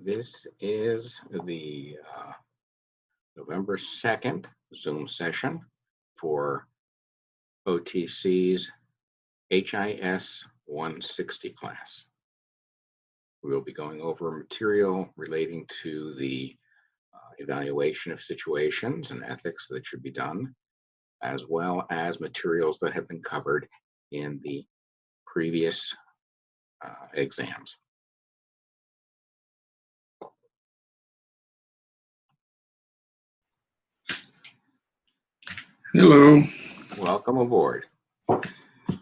This is the November 2nd Zoom session for OTC's HIS 160 class. We will be going over material relating to the evaluation of situations and ethics that should be done, as well as materials that have been covered in the previous exams. Hello. Welcome aboard.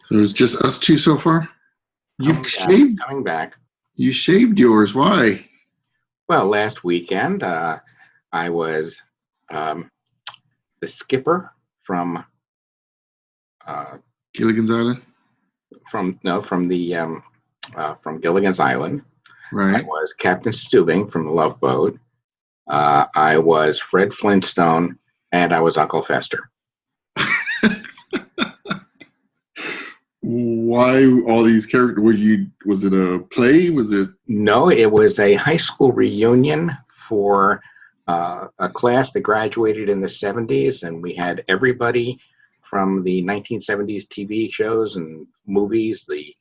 There's just us two so far? Coming back. You shaved yours. Why? Well, last weekend I was the skipper from Gilligan's Island? From Gilligan's Island. Right. I was Captain Stubing from the Love Boat. I was Fred Flintstone, and I was Uncle Fester. Why all these characters? Was it a play? Was it? No, it was a high school reunion for a class that graduated in the 70s, and we had everybody from the 1970s TV shows and movies. The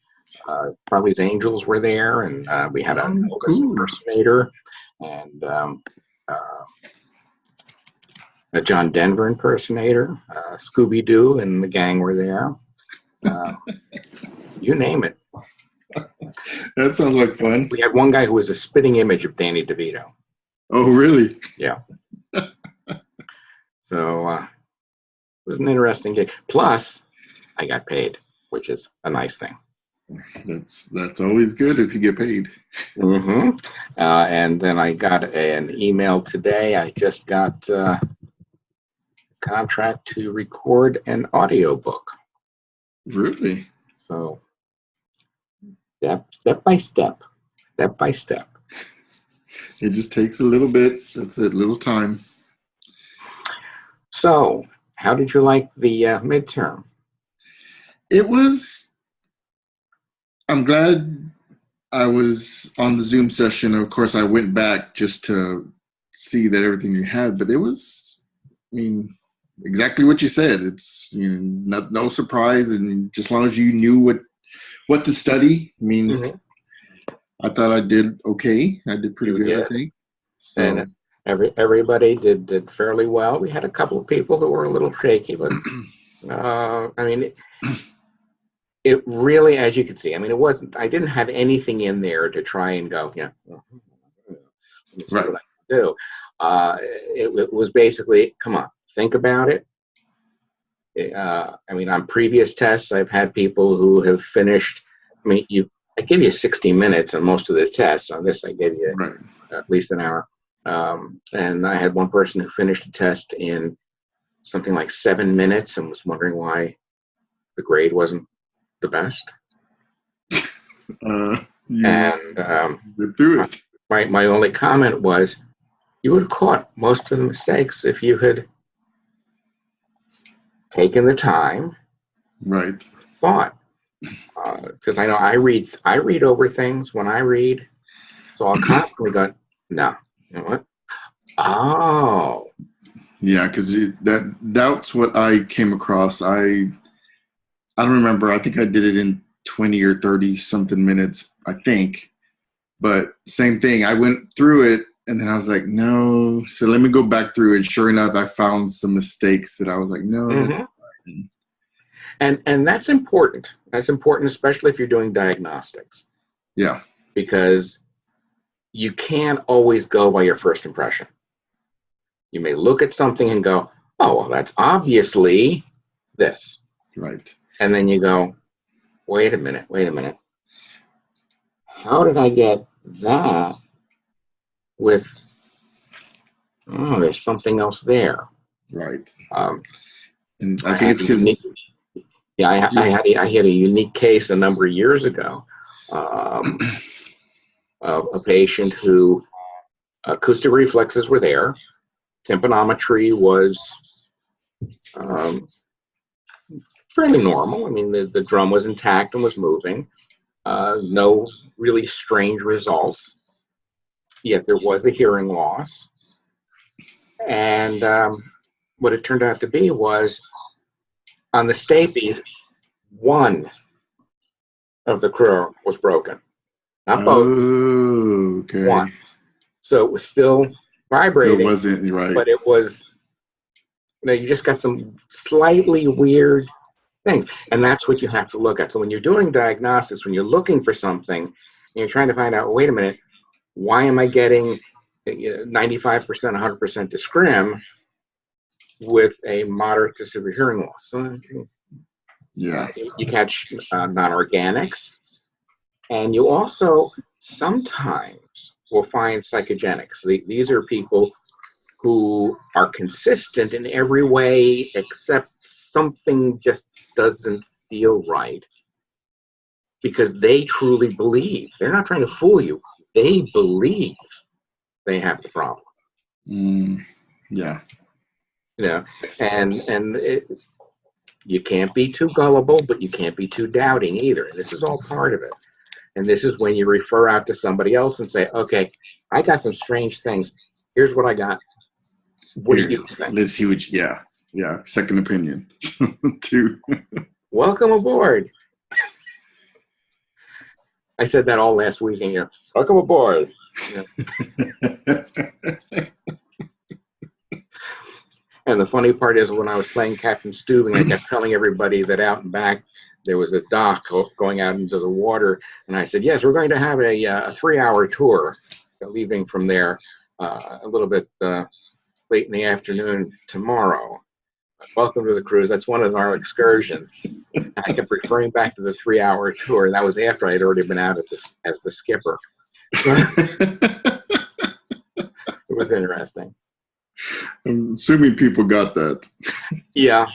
Charlie's Angels were there, and we had an Elvis impersonator, and a John Denver impersonator. Scooby-Doo and the gang were there. You name it. That sounds like fun. We had one guy who was a spitting image of Danny DeVito. Oh, really? Yeah. So it was an interesting gig. Plus, I got paid, which is a nice thing. That's always good if you get paid. Mm-hmm. And then I got an email today. I just got a contract to record an audiobook. Really? So step by step. It just takes a little bit. That's it, little time. So, how did you like the midterm? I'm glad I was on the Zoom session. Of course, I went back just to see that everything you had, but it was, exactly what you said. It's no surprise, and just as long as you knew what to study. Mm-hmm. I thought I did okay. I did pretty good, I think. So. And everybody did fairly well. We had a couple of people that were a little shaky, but it really, as you can see, it wasn't. I didn't have anything in there to try and go, let me see what I can do. It was basically, come on, think about it. On previous tests, I've had people who have finished. I gave you 60 minutes on most of the tests. On this, I gave you at least an hour. And I had one person who finished the test in something like 7 minutes and was wondering why the grade wasn't the best. Through it. My only comment was, you would have caught most of the mistakes if you had taken the time, thought. Because I know I read over things when I read, so I'll constantly go, no, you know what? Oh, yeah, because that's what I came across. I don't remember. I think I did it in 20 or 30 something minutes, I think. But same thing. I went through it, and then I was like, no. So let me go back through it. Sure enough, I found some mistakes that I was like, no. That's fine. And that's important. That's important, especially if you're doing diagnostics. Yeah. Because you can't always go by your first impression. You may look at something and go, oh, well, that's obviously this. Right. And then you go, wait a minute. How did I get that with, there's something else there. Right. And I guess because... Yeah, I had a unique case a number of years ago. A patient who acoustic reflexes were there, tympanometry was fairly normal. The drum was intact and was moving. No really strange results. yet there was a hearing loss. And what it turned out to be was on the stapes, one of the crew was broken. Not both, Oh, okay. one. So it was still So vibrating, it wasn't right. but it was, you just got some slightly weird things. And that's what you have to look at. So when you're doing diagnostics, when you're looking for something, and you're trying to find out, wait a minute, why am I getting 95%, 100% to scrim with a moderate to severe hearing loss? So Yeah. you catch non-organics, and you also sometimes will find psychogenics. These are people who are consistent in every way except something just doesn't feel right, because they truly believe. They're not trying to fool you. They believe they have the problem. Yeah. And you can't be too gullible, but you can't be too doubting either. And this is all part of it. And this is when you refer out to somebody else and say, okay, I got some strange things. Here's what I got. What do you think? Let's see what, yeah. Second opinion, too. Welcome aboard. I said that all last week, and welcome aboard. And the funny part is, when I was playing Captain Steubing, I kept telling everybody that out and back there was a dock going out into the water, and I said, yes, we're going to have a 3-hour tour, leaving from there a little bit late in the afternoon tomorrow. Welcome to the cruise. That's one of our excursions. I kept referring back to the 3-hour tour, and that was after I had already been out as the skipper. It was interesting. I'm assuming people got that. Yeah.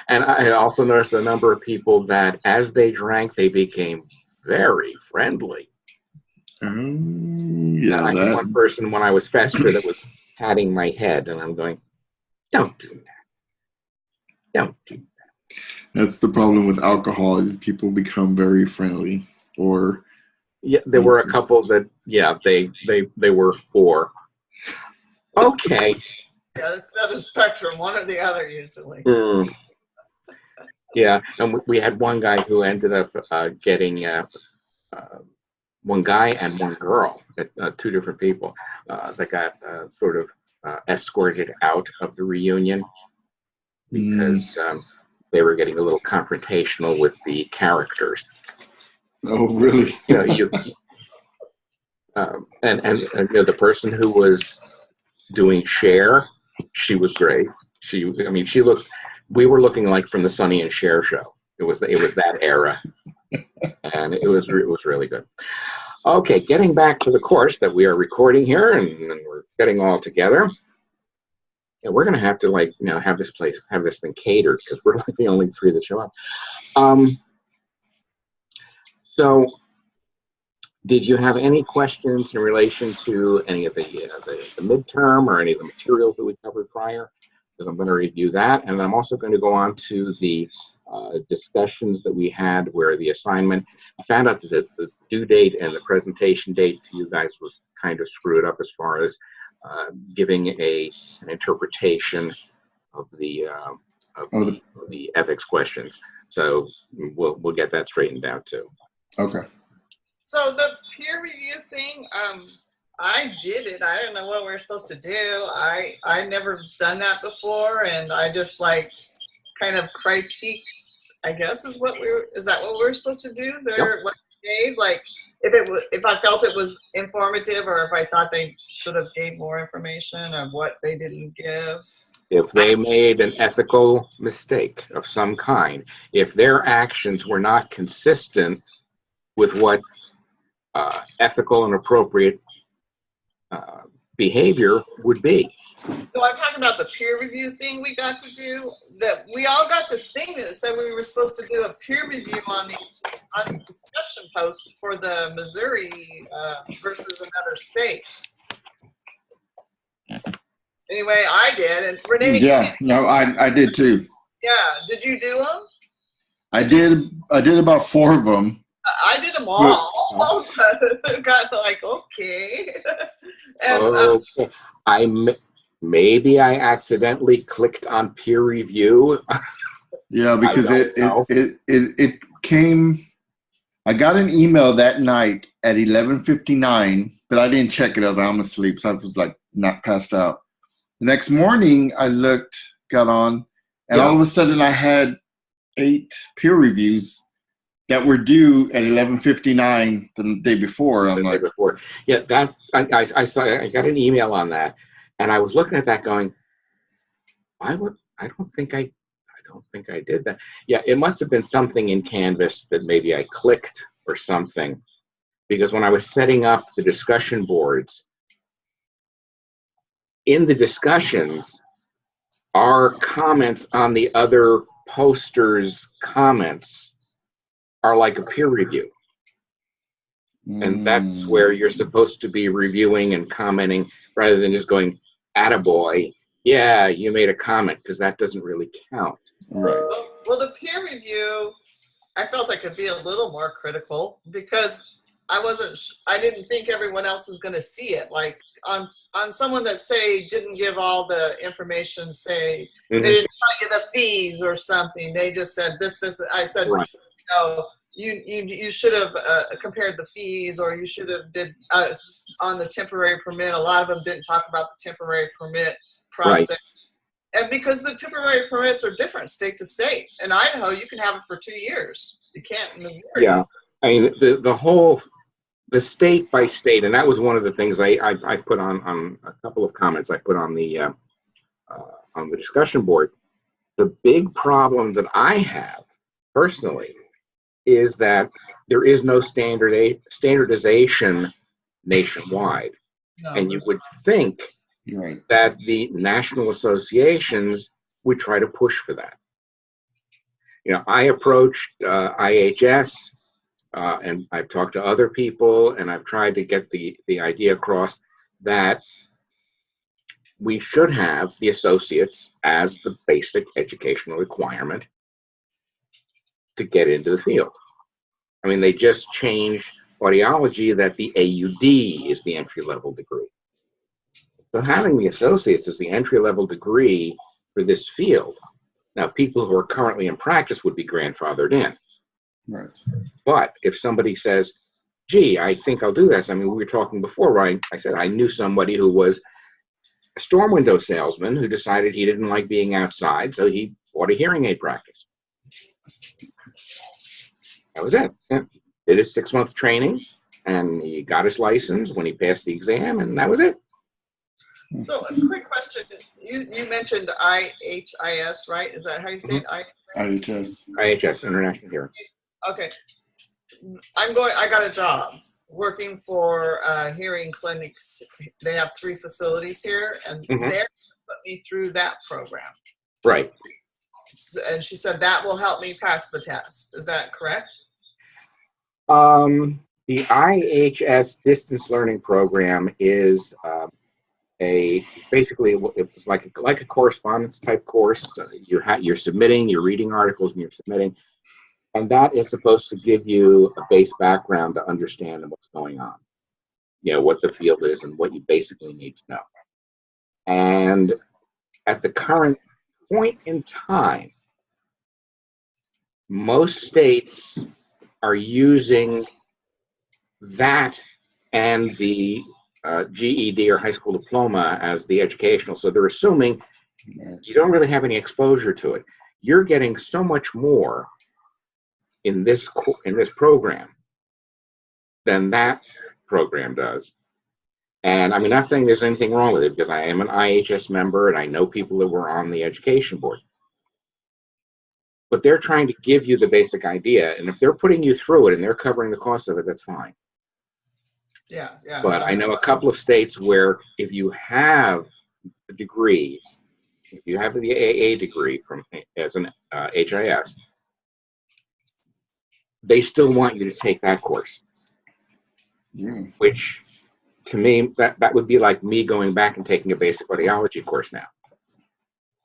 And I also noticed a number of people that as they drank, they became very friendly. Yeah. I had one person when I was festive that was patting my head, and I'm going, don't do that. Don't do that. That's the problem with alcohol. People become very friendly. Or yeah, there were a couple that, they were poor. Okay. Yeah, it's another spectrum, one or the other usually. Yeah, and we had one guy who ended up getting one guy and one girl, two different people that got sort of escorted out of the reunion because they were getting a little confrontational with the characters. Oh, really? And the person who was doing Cher, she was great. She looked. We were looking like from the Sonny and Cher show. It was that era, and it was really good. Okay, getting back to the course that we are recording here, and we're getting all together. And we're going to have to have this thing catered, because we're like the only three that show up. So, did you have any questions in relation to any of the midterm or any of the materials that we covered prior? Because I'm going to review that, and I'm also going to go on to the discussions that we had where the assignment, I found out that the due date and the presentation date to you guys was kind of screwed up as far as giving an interpretation of the ethics questions. So we'll get that straightened out too. Okay. So the peer review thing, I did it. I don't know what we were supposed to do. I never done that before, and I just kind of critiqued, I guess is that what we were supposed to do there? Yep. What they gave, if I felt it was informative, or if I thought they should have gave more information, or what they didn't give. If they made an ethical mistake of some kind, if their actions were not consistent with what ethical and appropriate behavior would be. No, I'm talking about the peer review thing we got to do. That we all got this thing that said we were supposed to do a peer review on the discussion post for the Missouri versus another state. Anyway, I did, and Renee. Yeah, no, I did too. Yeah, did you do them? I did about 4 of them. I did them all. Got like, okay. And Okay. Maybe I accidentally clicked on peer review. Yeah, because don't know. it came. I got an email that night at 11:59, but I didn't check it. I was like, I'm asleep, so I was like not passed out. The next morning, I looked, got on, and all of a sudden, I had 8 peer reviews that were due at 11:59 the day before. I'm The day like, before. Yeah, that I saw. I got an email on that, and I was looking at that, going, I don't think I did that. Yeah, it must have been something in Canvas that maybe I clicked or something, because when I was setting up the discussion boards, in the discussions, our comments on the other posters' comments are like a peer review. And that's where you're supposed to be reviewing and commenting rather than just going, attaboy, yeah, you made a comment, because that doesn't really count. right. well, the peer review, I felt I could be a little more critical because I didn't think everyone else was going to see it. Like on someone that say didn't give all the information, say Mhm. they didn't tell you the fees or something. They just said this. I said, Right. no, you should have compared the fees, or you should have did on the temporary permit. A lot of them didn't talk about the temporary permit process. Right. And because the temporary permits are different state to state. In Idaho, you can have it for 2 years. You can't in Missouri. Yeah. I mean, the state by state, and that was one of the things I put on a couple of comments I put on the discussion board. The big problem that I have personally is that there is no standardization nationwide. No, And you would think Right. that the national associations would try to push for that. I approached IHS, and I've talked to other people, and I've tried to get the idea across that we should have the associates as the basic educational requirement to get into the field. I mean, they just changed audiology that the AUD is the entry-level degree. So having the associates as the entry-level degree for this field, now people who are currently in practice would be grandfathered in. Right. But if somebody says, gee, I think I'll do this. I mean, we were talking before, right? I said I knew somebody who was a storm window salesman who decided he didn't like being outside, so he bought a hearing aid practice. That was it. Yeah. Did his 6-month training, and he got his license when he passed the exam, and that was it. So a quick question. You mentioned IHIS, right? Is that how you say it? IHS. IHS, International Hearing. Okay. I got a job working for hearing clinics. They have 3 facilities here, and Mhm. they're put me through that program. Right. And she said that will help me pass the test. Is that correct? The IHS distance learning program is basically it was like a correspondence type course. You're submitting, you're reading articles, and you're submitting, and that is supposed to give you a base background to understand what's going on. What the field is and what you basically need to know. And at the current point in time, most states are using that and the GED or high school diploma as the educational. So they're assuming you don't really have any exposure to it. You're getting so much more in this program than that program does. And I'm not saying there's anything wrong with it, because I am an IHS member and I know people that were on the education board. But they're trying to give you the basic idea, and if they're putting you through it and they're covering the cost of it, that's fine. Yeah. But I know a couple of states where if you have a degree, if you have the AA degree as an HIS, they still want you to take that course. Yeah. Which, to me, that would be like me going back and taking a basic audiology course now.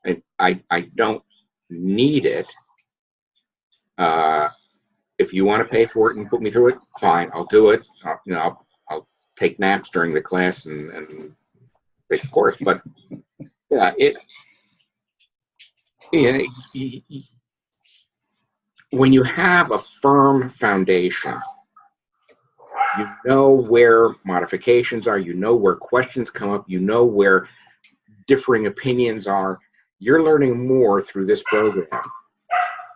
And I don't need it. if you want to pay for it and put me through it, fine, I'll do it. I'll take naps during the class and take the course. But yeah, when you have a firm foundation, you know where modifications are, you know where questions come up, you know where differing opinions are. You're learning more through this program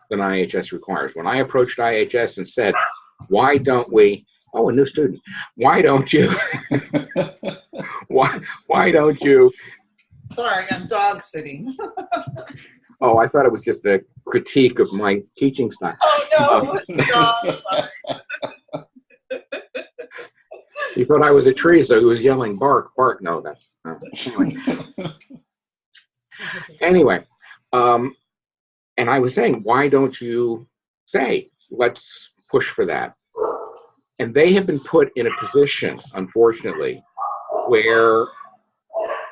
than IHS requires. When I approached IHS and said, why don't we, oh, a new student, why don't you, why don't you? Sorry, I'm dog sitting. Oh, I thought it was just a critique of my teaching style. Oh, no, dog, sorry. You thought I was a Teresa who was yelling, bark, bark. No, that's anyway. And I was saying, why don't you say, let's push for that? And they have been put in a position, unfortunately, where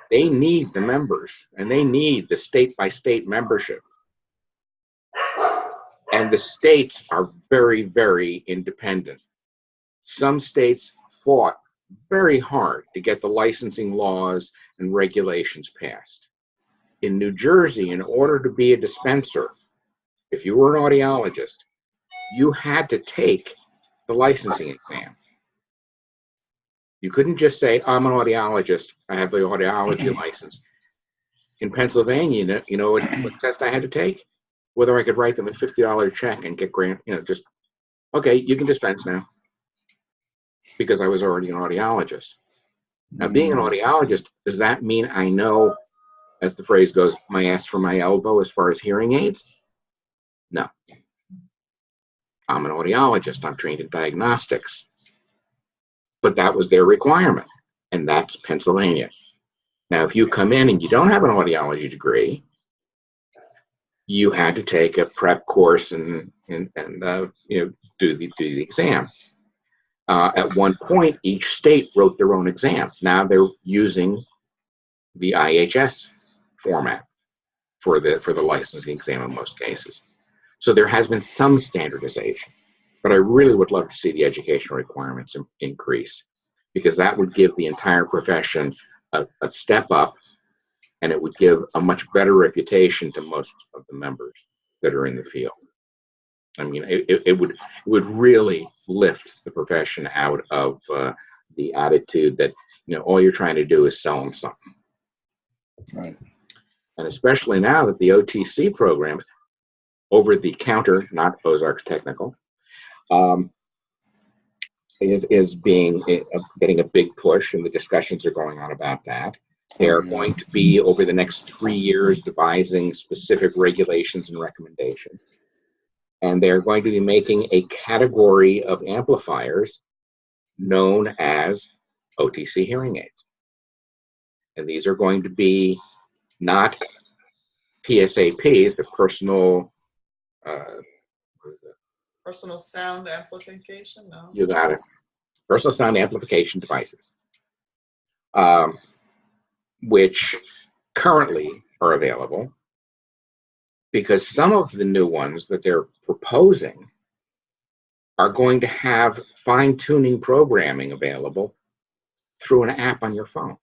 they need the members and they need the state-by-state membership. And the states are very, very independent. Some states fought very hard to get the licensing laws and regulations passed. In New Jersey, in order to be a dispenser, if you were an audiologist, you had to take the licensing exam. You couldn't just say, I'm an audiologist, I have the audiology license. In Pennsylvania, you know what test I had to take? Whether I could write them a $50 check and get grant, just, okay, you can dispense now. Because I was already an audiologist. Now, being an audiologist, does that mean I know, as the phrase goes, my ass from my elbow as far as hearing aids? No. I'm an audiologist. I'm trained in diagnostics. But that was their requirement, and that's Pennsylvania. Now, if you come in and you don't have an audiology degree, you had to take a prep course and do the exam. At one point, each state wrote their own exam. Now they're using the IHS format for the licensing exam in most cases. So there has been some standardization, but I really would love to see the educational requirements increase, because that would give the entire profession a step up, and it would give a much better reputation to most of the members that are in the field. I mean, it would really lift the profession out of the attitude that, all you're trying to do is sell them something. Right. And especially now that the OTC program, over the counter, not Ozarks Technical, is getting a big push, and the discussions are going on about that. They are going to be, over the next 3 years, devising specific regulations and recommendations. And they're going to be making a category of amplifiers known as OTC hearing aids. And these are going to be not PSAPs, the personal, Personal sound amplification? No. You got it. Personal sound amplification devices, which currently are available, because some of the new ones that they're proposing are going to have fine-tuning programming available through an app on your phone.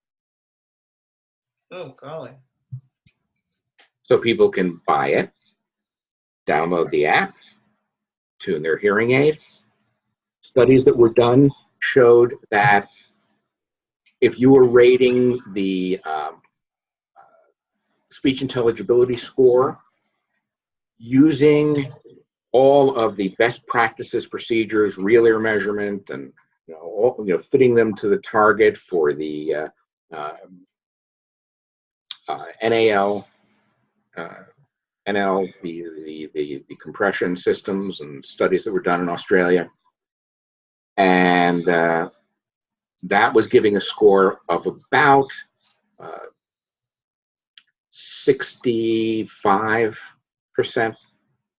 Oh, golly. So people can buy it, download the app, tune their hearing aid. Studies that were done showed that if you were rating the speech intelligibility score using all of the best practices, procedures, real ear measurement, and fitting them to the target for the NAL, the compression systems and studies that were done in Australia, and that was giving a score of about 65%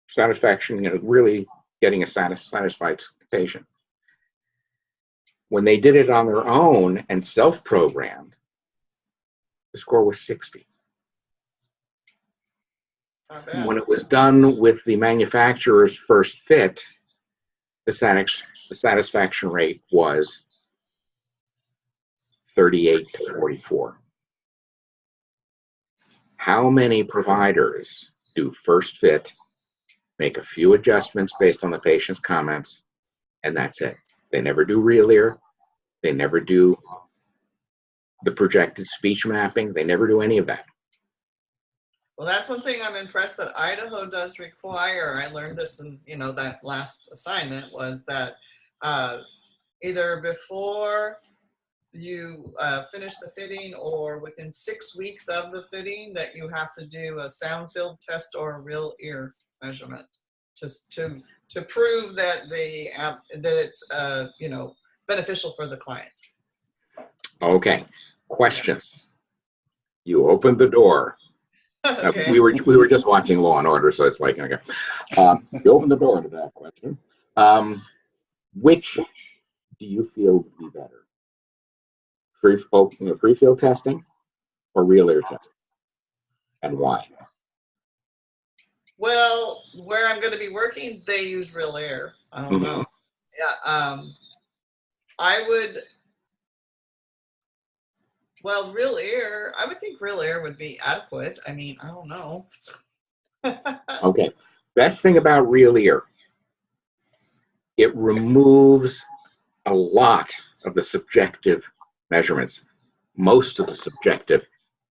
satisfaction, really getting a satisfied patient. When they did it on their own and self-programmed, the score was 60. Not bad. When it was done with the manufacturer's first fit, the satisfaction rate was 38 to 44. How many providers do first fit, make a few adjustments based on the patient's comments, and that's it? They never do real ear. They never do the projected speech mapping. They never do any of that. Well, that's one thing I'm impressed that Idaho does require. I learned this in, that last assignment was that either before you finish the fitting or within 6 weeks of the fitting that you have to do a sound field test or a real ear measurement to prove that it's beneficial for the client. Okay. Question. You opened the door. Okay. We were just watching Law and Order, so it's like, okay. You opened the door to that question. Which do you feel would be better? Free field testing or real ear testing? And why? Well, where I'm going to be working, they use real ear. I don't know. Yeah. I would. Well, real ear, I would think real ear would be adequate. I mean, I don't know. Okay. Best thing about real ear, it removes a lot of the subjective measurements. Most of the subjective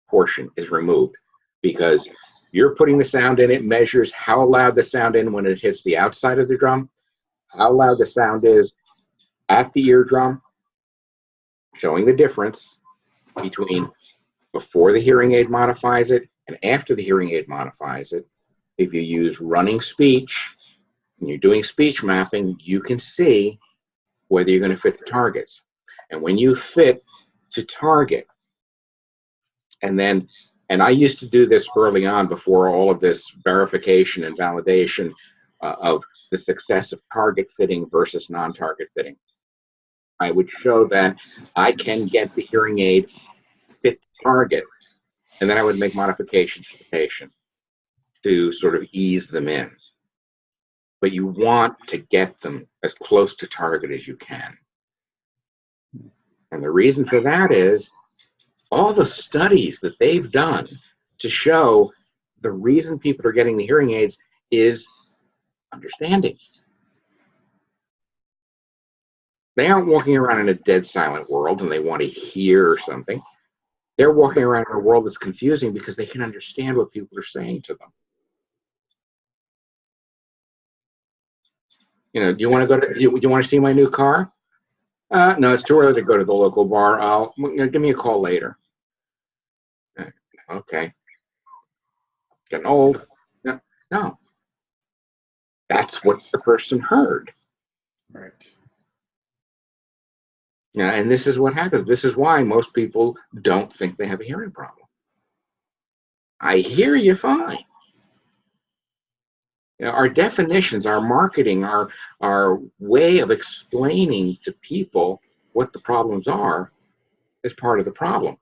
portion is removed because you're putting the sound in. It measures how loud the sound is when it hits the outside of the drum, how loud the sound is at the eardrum, showing the difference between before the hearing aid modifies it and after the hearing aid modifies it. If you use running speech and you're doing speech mapping, you can see whether you're going to fit the targets. And when you fit to target, and I used to do this early on before all of this verification and validation of the success of target fitting versus non-target fitting. I would show that I can get the hearing aid fit target, and then I would make modifications for the patient to sort of ease them in. But you want to get them as close to target as you can. And the reason for that is all the studies that they've done to show the reason people are getting the hearing aids is understanding. They aren't walking around in a dead silent world and they want to hear something. They're walking around in a world that's confusing because they can understand what people are saying to them. Do you want to go to? You want to see my new car? No, it's too early to go to the local bar. Give me a call later. Okay. Getting old. No. That's what the person heard. Right. Yeah, and this is what happens. This is why most people don't think they have a hearing problem. I hear you fine. Our definitions, our marketing, our way of explaining to people what the problems are is part of the problem.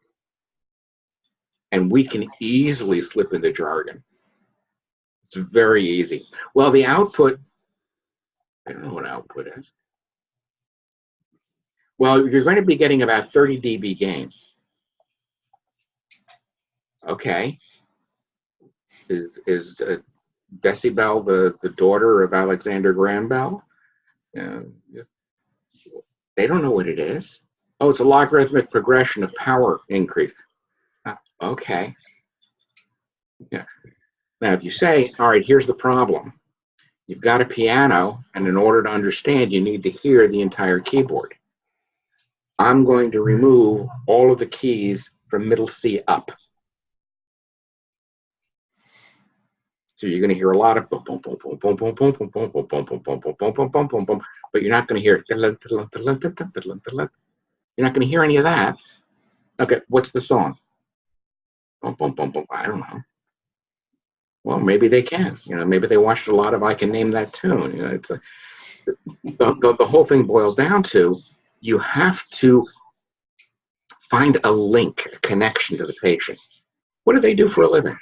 And we can easily slip into jargon. It's very easy. Well, the output, I don't know what output is. Well, you're going to be getting about 30 dB gain. Okay. Is Decibel the daughter of Alexander Graham Bell? They don't know what it is. Oh, it's a logarithmic progression of power increase. Okay. Yeah. Now, if you say, all right, here's the problem. You've got a piano, and in order to understand, you need to hear the entire keyboard. I'm going to remove all of the keys from middle C up. So you're going to hear a lot of boom, boom, boom, boom, boom, boom, boom, boom, boom, boom, boom, boom, boom, boom, boom, boom, boom, boom, boom, but you're not going to hear. You're not going to hear any of that. Okay, what's the song? Boom, boom, boom, boom. I don't know. Well, maybe they can. Maybe they watched a lot of I Can Name That Tune. It's the whole thing boils down to you have to find a link, a connection to the patient. What do they do for a living?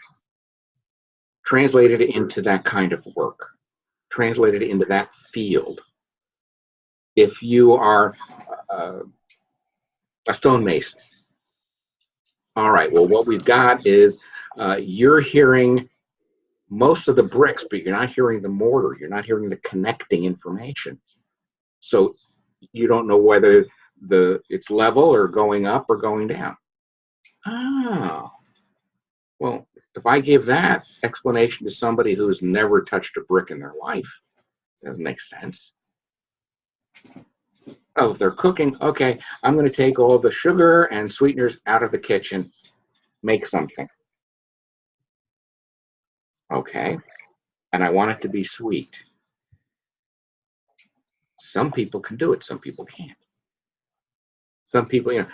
Translate it into that kind of work. Translate it into that field. if you are a stonemason. All right, well, what we've got is you're hearing most of the bricks, but you're not hearing the mortar. You're not hearing the connecting information. So you don't know whether it's level or going up or going down. Oh, well, if I give that explanation to somebody who's never touched a brick in their life, it doesn't make sense. Oh, if they're cooking, okay, I'm going to take all the sugar and sweeteners out of the kitchen, make something. Okay, and I want it to be sweet. Some people can do it, some people can't. Some people,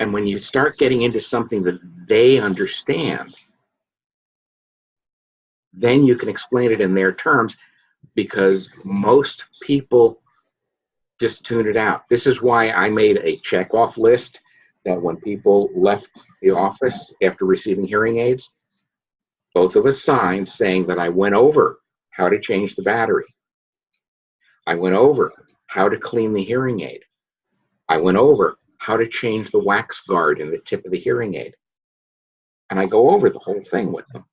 and when you start getting into something that they understand, then you can explain it in their terms, because most people just tune it out. This is why I made a check-off list that when people left the office after receiving hearing aids, both of us signed saying that I went over how to change the battery. I went over how to clean the hearing aid. I went over how to change the wax guard in the tip of the hearing aid. And I go over the whole thing with them.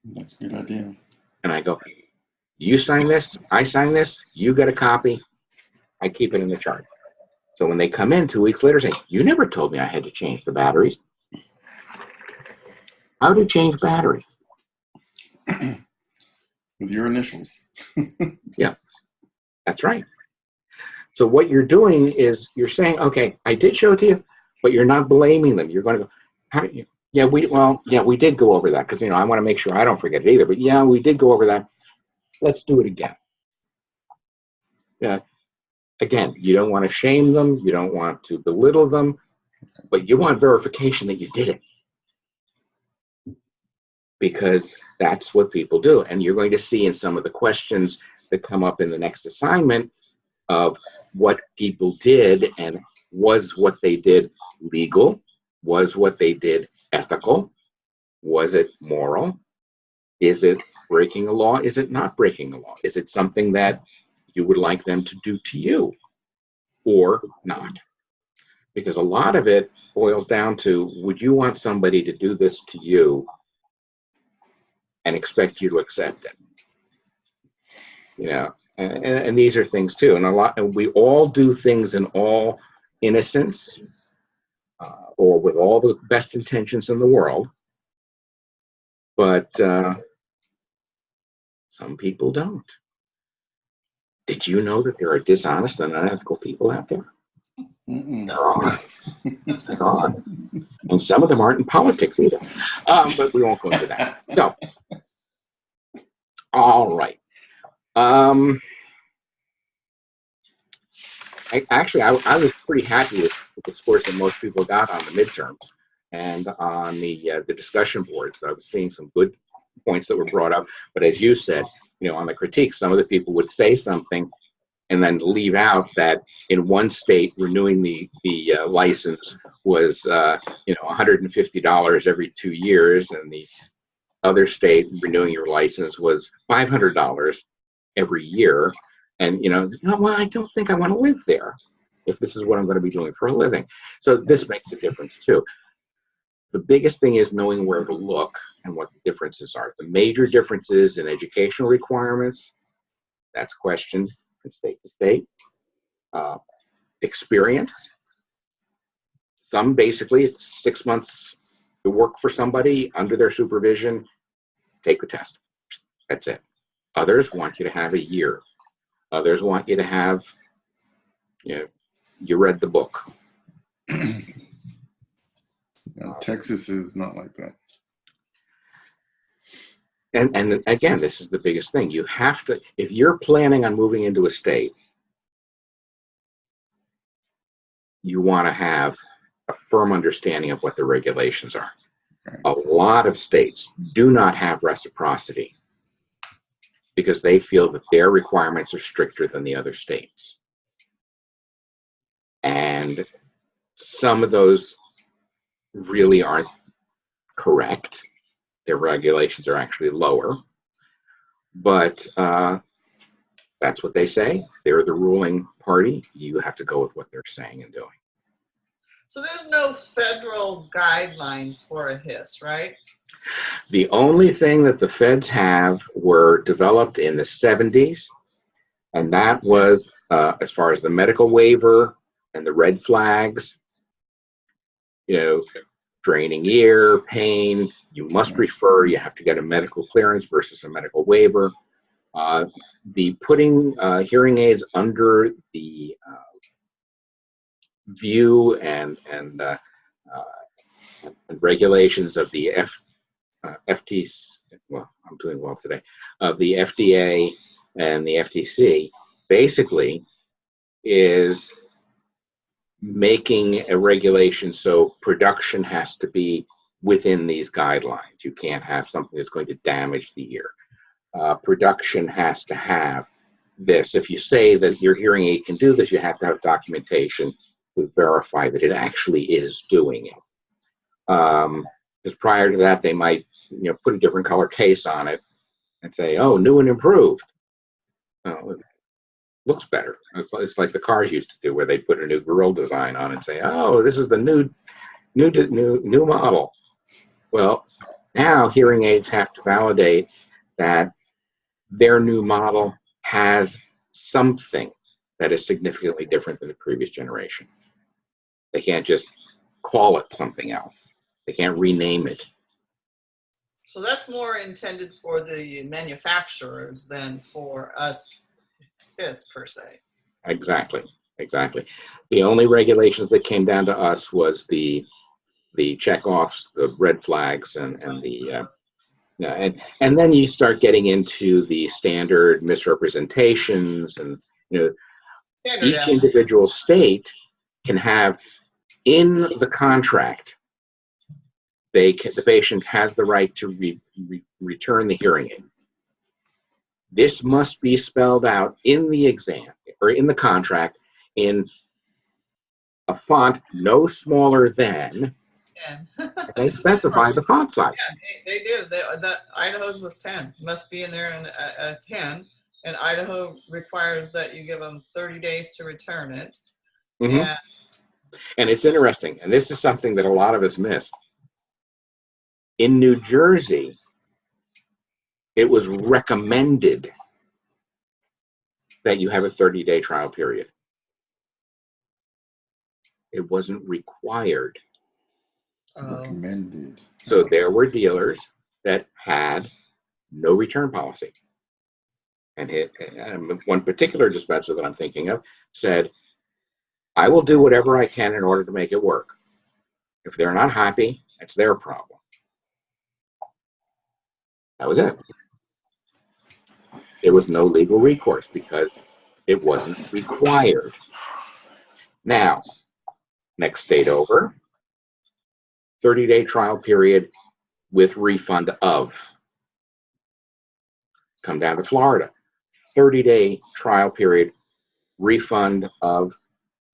That's a good idea. And I go, you sign this, I sign this, you get a copy, I keep it in the chart. So when they come in 2 weeks later, say, you never told me I had to change the batteries. How do you change battery? With your initials. Yeah, that's right. So what you're doing is you're saying, okay, I did show it to you, but you're not blaming them. You're going to go, how do you? Yeah, we did go over that because, I want to make sure I don't forget it either. But yeah, we did go over that. Let's do it again. Yeah. Again, you don't want to shame them. You don't want to belittle them, but you want verification that you did it, because that's what people do. And you're going to see in some of the questions that come up in the next assignment of what people did, and was what they did legal? Was what they did ethical? Was it moral? Is it breaking a law? Is it not breaking a law? Is it something that you would like them to do to you or not? Because a lot of it boils down to, would you want somebody to do this to you and expect you to accept it? And these are things too. And we all do things in all innocence, or with all the best intentions in the world. But some people don't. Did you know that there are dishonest and unethical people out there? There are. There are. And some of them aren't in politics either. But we won't go into that. So, all right. I was pretty happy with the scores that most people got on the midterms and on the discussion boards. I was seeing some good points that were brought up. But as you said, on the critiques, some of the people would say something and then leave out that in one state renewing the license was $150 every 2 years, and the other state renewing your license was $500 every year. And well, I don't think I want to live there if this is what I'm going to be doing for a living. So this makes a difference too. The biggest thing is knowing where to look and what the differences are. The major differences in educational requirements, that's questioned from state to state. Experience. Some basically it's 6 months to work for somebody under their supervision, take the test. That's it. Others want you to have a year. Others want you to have, you read the book. Texas is not like that. And again, this is the biggest thing. You have to, if you're planning on moving into a state, you want to have a firm understanding of what the regulations are. Right. A lot of states do not have reciprocity because they feel that their requirements are stricter than the other states. And some of those really aren't correct. Their regulations are actually lower. But That's what they say. They're the ruling party. You have to go with what they're saying and doing. So there's no federal guidelines for a HIS, right? The only thing that the feds have were developed in the 70s, and that was as far as the medical waiver and the red flags, draining ear, pain, you must refer, you have to get a medical clearance versus a medical waiver. The putting hearing aids under the view and regulations of the FTC, well, I'm doing well today, of the FDA and the FTC, basically is making a regulation so production has to be within these guidelines. You can't have something that's going to damage the ear. Production has to have this. If you say that your hearing aid can do this, you have to have documentation to verify that it actually is doing it. Because prior to that, they might put a different color case on it and say, oh, new and improved. Oh, it looks better. It's like the cars used to do, where they put a new grille design on and say, oh, this is the new model. Well, now hearing aids have to validate that their new model has something that is significantly different than the previous generation. They can't just call it something else. They can't rename it. So that's more intended for the manufacturers than for us HIS per se. Exactly. The only regulations that came down to us was the checkoffs, the red flags, and the and then you start getting into the standard misrepresentations, and each individual state can have in the contract, the patient has the right to return the hearing aid. This must be spelled out in the exam or in the contract in a font no smaller than. They specify the font size. Yeah, they do. Idaho's was 10. Must be in there in a 10. And Idaho requires that you give them 30 days to return it. Mm-hmm. And it's interesting, and this is something that a lot of us miss. In New Jersey, it was recommended that you have a 30-day trial period. It wasn't required. Recommended. So there were dealers that had no return policy. And one particular dispenser that I'm thinking of said, I will do whatever I can in order to make it work. If they're not happy, it's their problem. That was it. There was no legal recourse because it wasn't required. Now, next state over, 30-day trial period with refund of. Come down to Florida, 30-day trial period, refund of,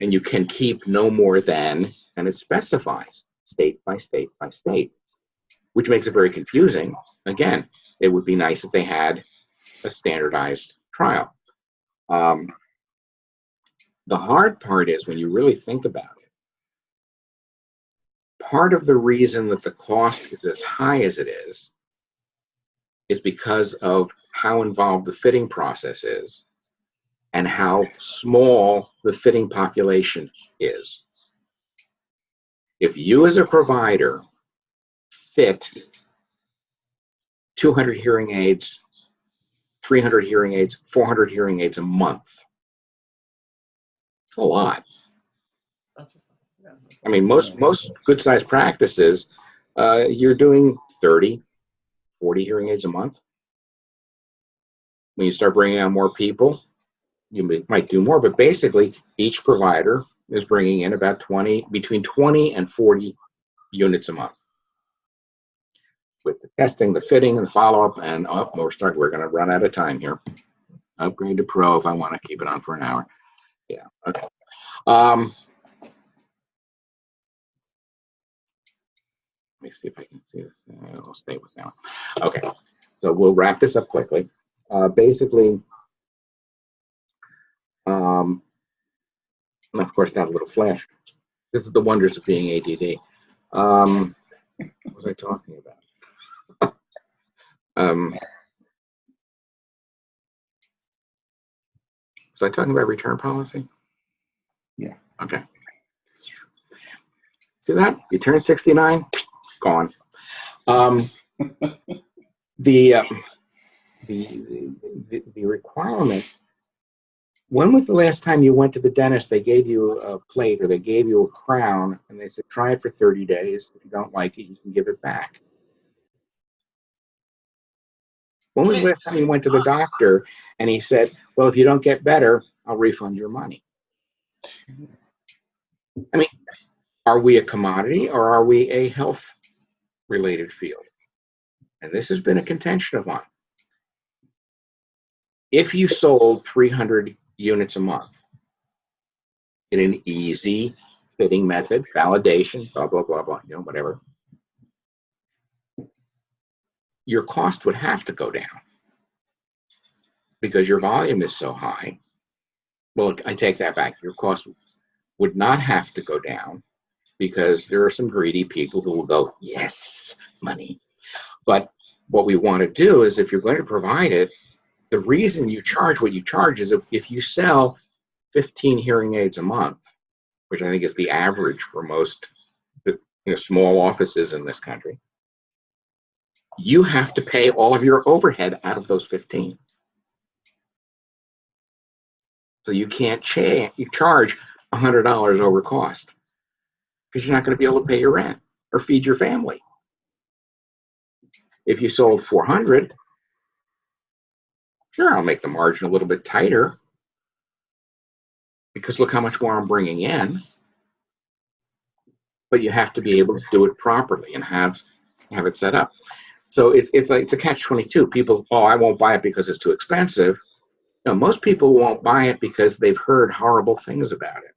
and you can keep no more than, and it specifies state by state by state, which makes it very confusing. Again, it would be nice if they had a standardized trial. The hard part is when you really think about it, part of the reason that the cost is as high as it is because of how involved the fitting process is and how small the fitting population is. If you as a provider fit 200 hearing aids, 300 hearing aids, 400 hearing aids a month, it's a lot. I mean, most good-sized practices, you're doing 30, 40 hearing aids a month. When you start bringing on more people, you might do more, but basically each provider is bringing in about between 20 and 40 units a month. With the testing, the fitting, and the follow-up, and we're going to run out of time here. Upgrade to Pro if I want to keep it on for an hour. Yeah, okay. Let me see if I can see this. I'll stay with that one. Okay, so we'll wrap this up quickly. Basically, And of course, that little flash. This is the wonders of being ADD. What was I talking about? Was I talking about return policy? Yeah. Okay. See that? You turn 69, gone. The requirement. When was the last time you went to the dentist? They gave you a plate or they gave you a crown and they said, try it for 30 days. If you don't like it, you can give it back. When was the last time you went to the doctor and he said, well, if you don't get better, I'll refund your money? I mean, are we a commodity or are we a health related field? And this has been a contention of mine. If you sold 300 units a month in an easy fitting method, validation, blah, blah, blah, blah, whatever, your cost would have to go down because your volume is so high. Well, I take that back. Your cost would not have to go down because there are some greedy people who will go, yes, money. But what we want to do is if you're going to provide it, the reason you charge what you charge is if you sell 15 hearing aids a month, which I think is the average for most small offices in this country, you have to pay all of your overhead out of those 15. So you can't charge $100 over cost because you're not going to be able to pay your rent or feed your family. If you sold 400, sure, I'll make the margin a little bit tighter because look how much more I'm bringing in. But you have to be able to do it properly and have it set up. So it's a catch-22. People, I won't buy it because it's too expensive. No, most people won't buy it because they've heard horrible things about it.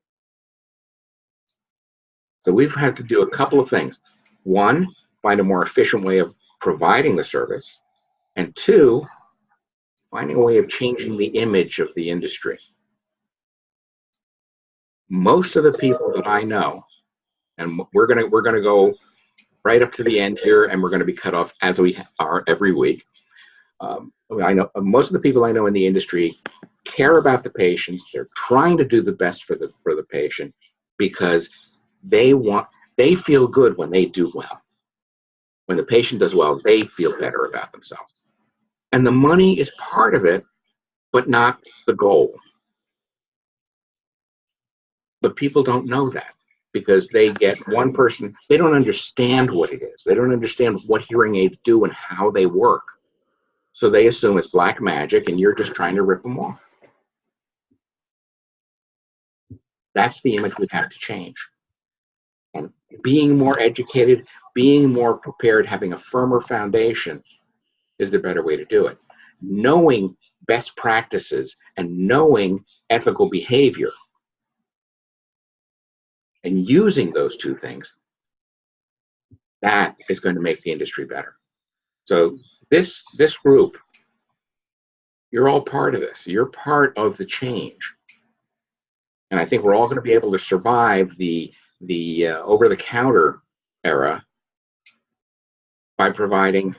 So we've had to do a couple of things. One, find a more efficient way of providing the service. And two, finding a way of changing the image of the industry. Most of the people that I know, and we're gonna go right up to the end here, and we're going to be cut off as we are every week. I know most of the people I know in the industry care about the patients. They're trying to do the best for the patient because they feel good when they do well. When the patient does well, they feel better about themselves. And the money is part of it, but not the goal. But people don't know that because they get one person, they don't understand what it is. They don't understand what hearing aids do and how they work. So they assume it's black magic and you're just trying to rip them off. That's the image we have to change. And being more educated, being more prepared, having a firmer foundation is the better way to do it. Knowing best practices and knowing ethical behavior and using those two things, that is going to make the industry better. So this group, you're all part of this. You're part of the change. And I think we're all going to be able to survive the over-the-counter era by providing,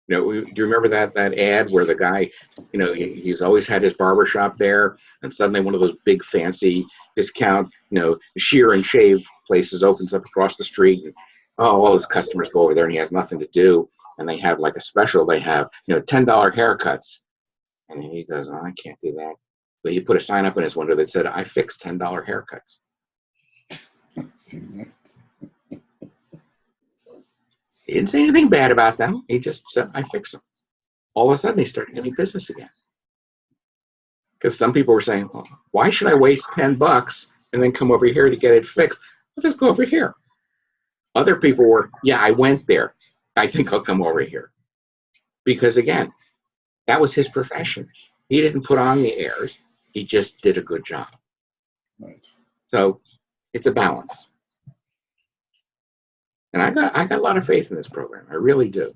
do you remember that ad where the guy, he's always had his barbershop there, and suddenly one of those big fancy discount, shear and shave places opens up across the street, and all his customers go over there, and he has nothing to do, and they have like a special. They have $10 haircuts, and he goes, I can't do that. So you put a sign up in his window that said, I fix $10 haircuts. I've seen that. He didn't say anything bad about them. He just said, I fix them. All of a sudden, he started getting business again. Because some people were saying, well, why should I waste $10 and then come over here to get it fixed? I'll just go over here. Other people were, yeah, I went there. I think I'll come over here. Because again, that was his profession. He didn't put on the airs. He just did a good job. Right. So it's a balance. And I got a lot of faith in this program. I really do.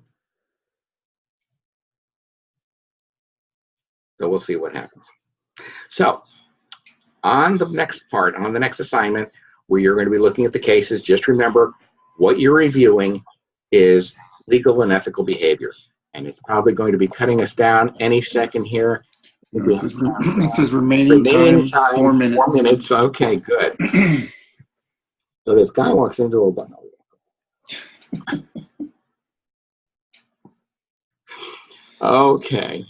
So we'll see what happens. So on the next part, on the next assignment, where you're going to be looking at the cases, just remember what you're reviewing is legal and ethical behavior. And it's probably going to be cutting us down any second here. It says remaining time, 4 minutes. 4 minutes. Okay, good. So this guy walks into a bundle. Okay.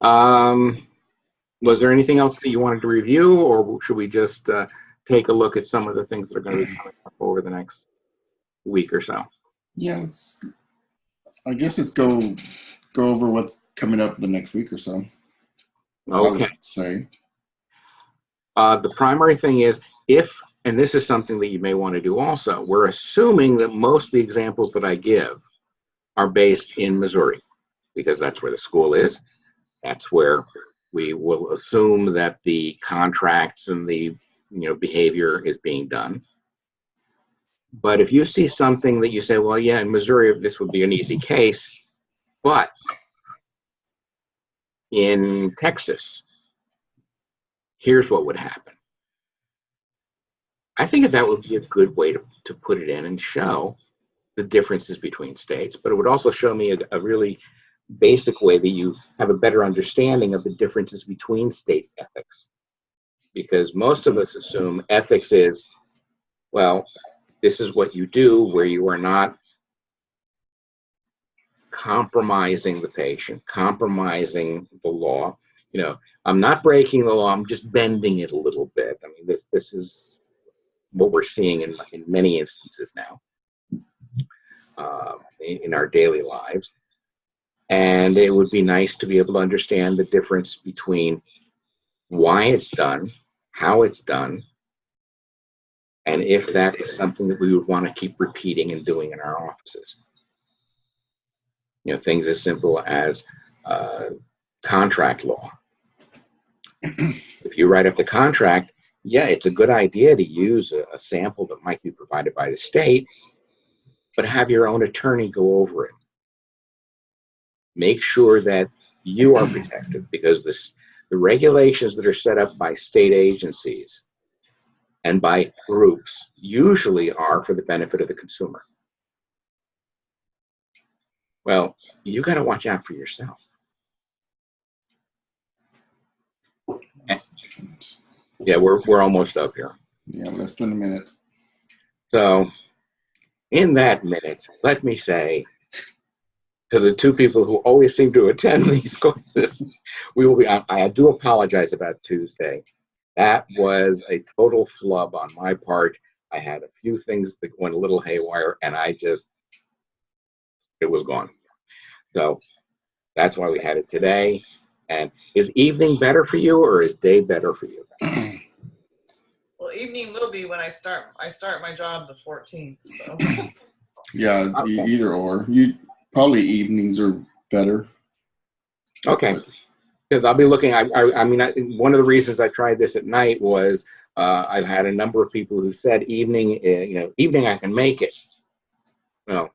Was there anything else that you wanted to review, or should we just take a look at some of the things that are going to be coming up over the next week or so? Yeah, I guess let's go over what's coming up the next week or so. Okay. I would say. The primary thing is and this is something that you may want to do also, we're assuming that most of the examples that I give are based in Missouri, because that's where the school is. That's where we will assume that the contracts and the behavior is being done. But if you see something that you say, well, yeah, in Missouri, this would be an easy case, but in Texas, here's what would happen. I think that would be a good way to put it in and show the differences between states, but it would also show me a really basic way that you have a better understanding of the differences between state ethics. Because most of us assume ethics is, well, this is what you do where you are not compromising the patient, compromising the law. I'm not breaking the law, I'm just bending it a little bit. I mean, this is what we're seeing in many instances now in our daily lives. And it would be nice to be able to understand the difference between why it's done, how it's done, and if that is something that we would want to keep repeating and doing in our offices. Things as simple as contract law. If you write up the contract, yeah, it's a good idea to use a sample that might be provided by the state, but have your own attorney go over it. Make sure that you are protected, because the regulations that are set up by state agencies and by groups usually are for the benefit of the consumer. Well, you got to watch out for yourself. Yeah, we're almost up here. Yeah, less than a minute. So, in that minute, let me say to the two people who always seem to attend these courses, I do apologize about Tuesday. That was a total flub on my part. I had a few things that went a little haywire, and it was gone. So that's why we had it today. And is evening better for you, or is day better for you? Well, evening will be when I start my job the 14th. So. Yeah, Okay. Either or. Probably evenings are better. Okay. Because I'll be looking. I mean, one of the reasons I tried this at night was I've had a number of people who said evening. Evening I can make it. Well,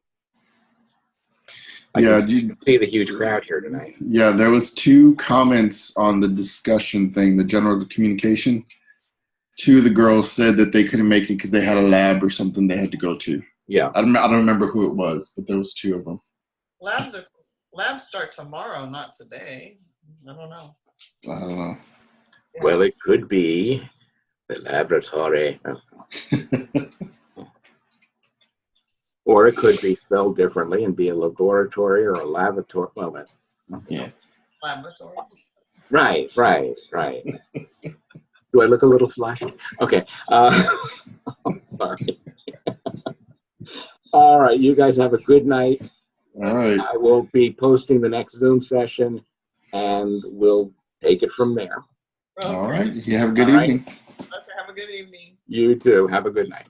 you can see the huge crowd here tonight. Yeah, there was 2 comments on the discussion thing, the general communication. 2 of the girls said that they couldn't make it because they had a lab or something they had to go to. Yeah. I don't remember who it was, but there was 2 of them. Labs start tomorrow, not today. I don't know. Yeah. Well, it could be the laboratory. Or it could be spelled differently and be a laboratory or a lavatory. Well, yeah. Laboratory. Right. Do I look a little flushed? Okay. Sorry. All right. You guys have a good night. All right. I will be posting the next Zoom session, and we'll take it from there. Okay. All right. You have a good All right. evening. Okay, have a good evening. You too. Have a good night.